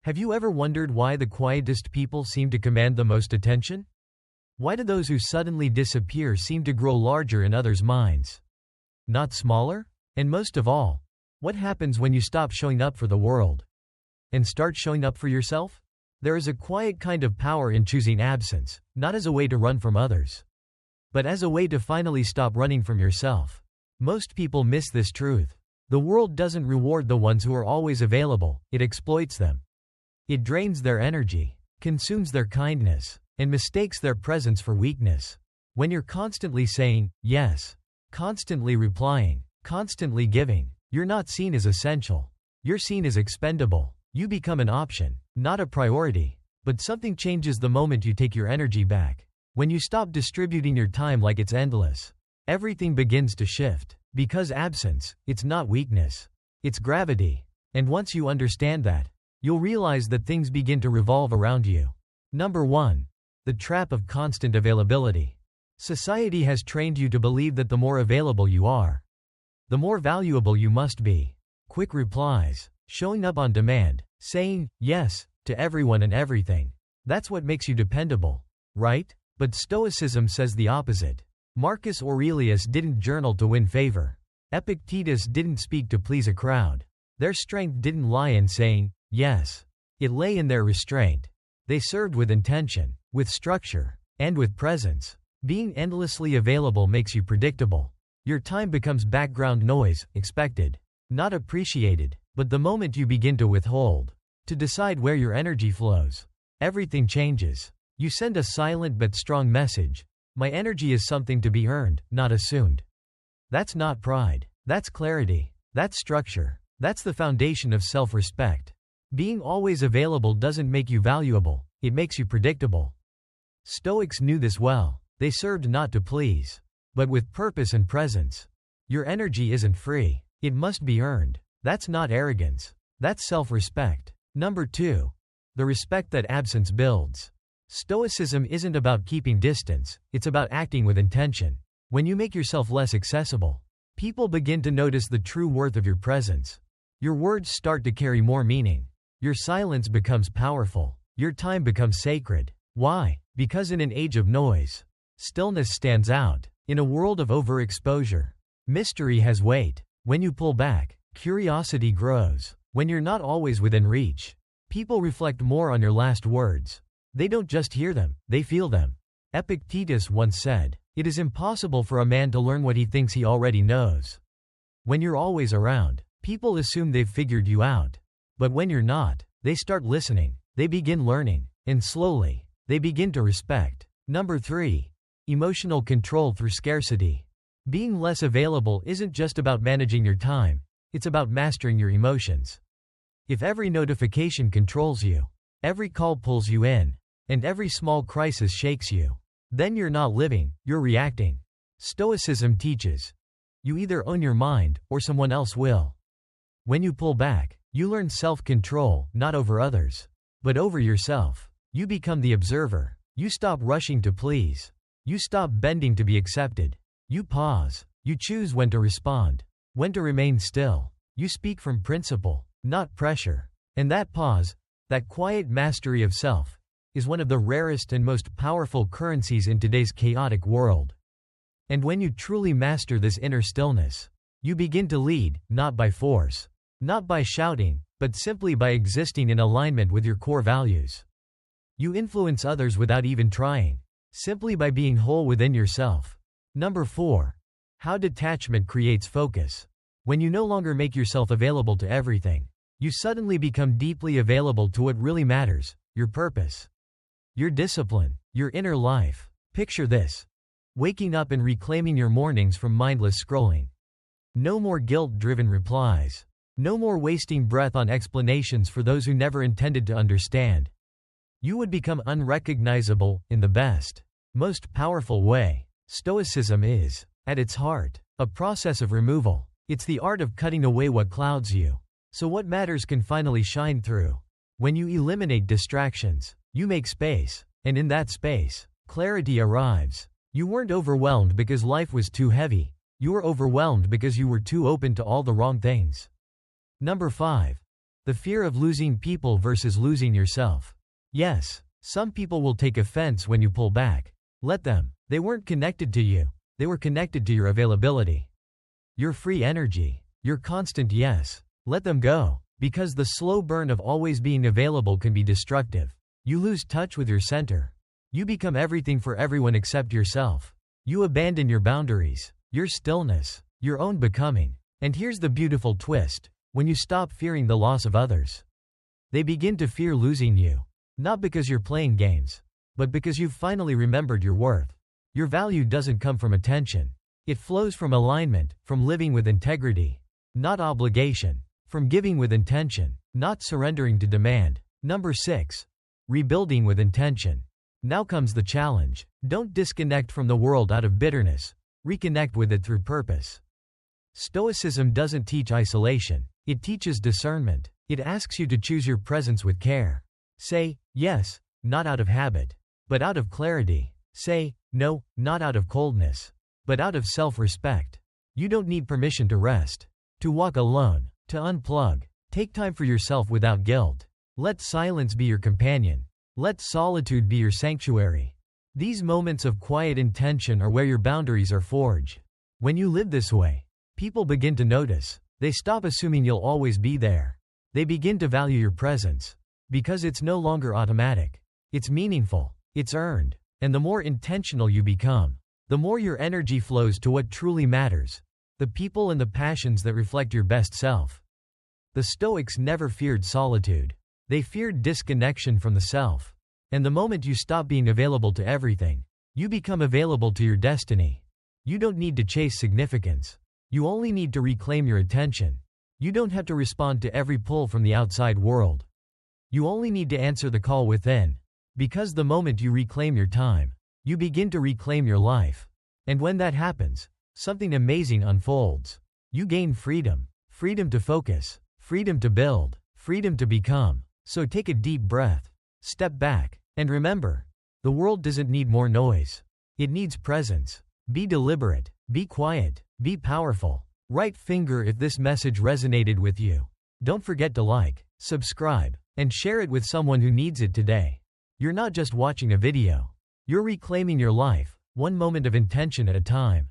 Have you ever wondered why the quietest people seem to command the most attention? Why do those who suddenly disappear seem to grow larger in others' minds? Not smaller? And most of all, what happens when you stop showing up for the world and start showing up for yourself? There is a quiet kind of power in choosing absence, not as a way to run from others, but as a way to finally stop running from yourself. Most people miss this truth. The world doesn't reward the ones who are always available, it exploits them. It drains their energy, consumes their kindness, and mistakes their presence for weakness. When you're constantly saying yes, constantly replying, constantly giving, you're not seen as essential. You're seen as expendable. You become an option, not a priority. But something changes the moment you take your energy back. When you stop distributing your time like it's endless, everything begins to shift. Because absence, it's not weakness, it's gravity. And once you understand that, you'll realize that things begin to revolve around you. Number 1. The trap of constant availability. Society has trained you to believe that the more available you are, the more valuable you must be. Quick replies, showing up on demand, saying yes to everyone and everything. That's what makes you dependable, right? But Stoicism says the opposite. Marcus Aurelius didn't journal to win favor. Epictetus didn't speak to please a crowd. Their strength didn't lie in saying yes. It lay in their restraint. They served with intention, with structure, and with presence. Being endlessly available makes you predictable. Your time becomes background noise, expected, not appreciated. But the moment you begin to withhold, to decide where your energy flows, everything changes. You send a silent but strong message. My energy is something to be earned, not assumed. That's not pride. That's clarity. That's structure. That's the foundation of self-respect. Being always available doesn't make you valuable, it makes you predictable. Stoics knew this well. They served not to please, but with purpose and presence. Your energy isn't free. It must be earned. That's not arrogance. That's self-respect. Number 2. The respect that absence builds. Stoicism isn't about keeping distance, it's about acting with intention. When you make yourself less accessible, people begin to notice the true worth of your presence. Your words start to carry more meaning. Your silence becomes powerful. Your time becomes sacred. Why? Because in an age of noise, stillness stands out. In a world of overexposure, mystery has weight. When you pull back, curiosity grows. When you're not always within reach, people reflect more on your last words. They don't just hear them, they feel them. Epictetus once said, "It is impossible for a man to learn what he thinks he already knows." When you're always around, people assume they've figured you out. But when you're not, they start listening, they begin learning, and slowly, they begin to respect. Number 3. Emotional control through scarcity. Being less available isn't just about managing your time, it's about mastering your emotions. If every notification controls you, every call pulls you in, and every small crisis shakes you, then you're not living, you're reacting. Stoicism teaches, you either own your mind, or someone else will. When you pull back, you learn self-control, not over others, but over yourself. You become the observer. You stop rushing to please. You stop bending to be accepted. You pause. You choose when to respond, when to remain still. You speak from principle, not pressure. And that pause, that quiet mastery of self, is one of the rarest and most powerful currencies in today's chaotic world. And when you truly master this inner stillness, you begin to lead, not by force, not by shouting, but simply by existing in alignment with your core values. You influence others without even trying, simply by being whole within yourself. Number 4. How detachment creates focus. When you no longer make yourself available to everything, you suddenly become deeply available to what really matters, your purpose, your discipline, your inner life. Picture this: waking up and reclaiming your mornings from mindless scrolling. No more guilt-driven replies. No more wasting breath on explanations for those who never intended to understand. You would become unrecognizable, in the best, most powerful way. Stoicism is, at its heart, a process of removal. It's the art of cutting away what clouds you, so what matters can finally shine through. When you eliminate distractions, you make space, and in that space, clarity arrives. You weren't overwhelmed because life was too heavy. You were overwhelmed because you were too open to all the wrong things. Number 5. The fear of losing people versus losing yourself. Yes, some people will take offense when you pull back. Let them. They weren't connected to you. They were connected to your availability. Your free energy. Your constant yes. Let them go. Because the slow burn of always being available can be destructive. You lose touch with your center. You become everything for everyone except yourself. You abandon your boundaries, your stillness, your own becoming. And here's the beautiful twist. When you stop fearing the loss of others, they begin to fear losing you. Not because you're playing games, but because you've finally remembered your worth. Your value doesn't come from attention. It flows from alignment, from living with integrity, not obligation, from giving with intention, not surrendering to demand. Number 6. Rebuilding with intention. Now comes the challenge. Don't disconnect from the world out of bitterness. Reconnect with it through purpose. Stoicism doesn't teach isolation. It teaches discernment. It asks you to choose your presence with care. Say yes, not out of habit, but out of clarity. Say no, not out of coldness, but out of self-respect. You don't need permission to rest, to walk alone, to unplug. Take time for yourself without guilt. Let silence be your companion. Let solitude be your sanctuary. These moments of quiet intention are where your boundaries are forged. When you live this way, people begin to notice. They stop assuming you'll always be there. They begin to value your presence. Because it's no longer automatic. It's meaningful. It's earned. And the more intentional you become, the more your energy flows to what truly matters. The people and the passions that reflect your best self. The Stoics never feared solitude. They feared disconnection from the self. And the moment you stop being available to everything, you become available to your destiny. You don't need to chase significance. You only need to reclaim your attention. You don't have to respond to every pull from the outside world. You only need to answer the call within. Because the moment you reclaim your time, you begin to reclaim your life. And when that happens, something amazing unfolds. You gain freedom. Freedom to focus. Freedom to build. Freedom to become. So take a deep breath. Step back. And remember, the world doesn't need more noise. It needs presence. Be deliberate. Be quiet. Be powerful. Right finger if this message resonated with you. Don't forget to like, subscribe, and share it with someone who needs it today. You're not just watching a video. You're reclaiming your life, one moment of intention at a time.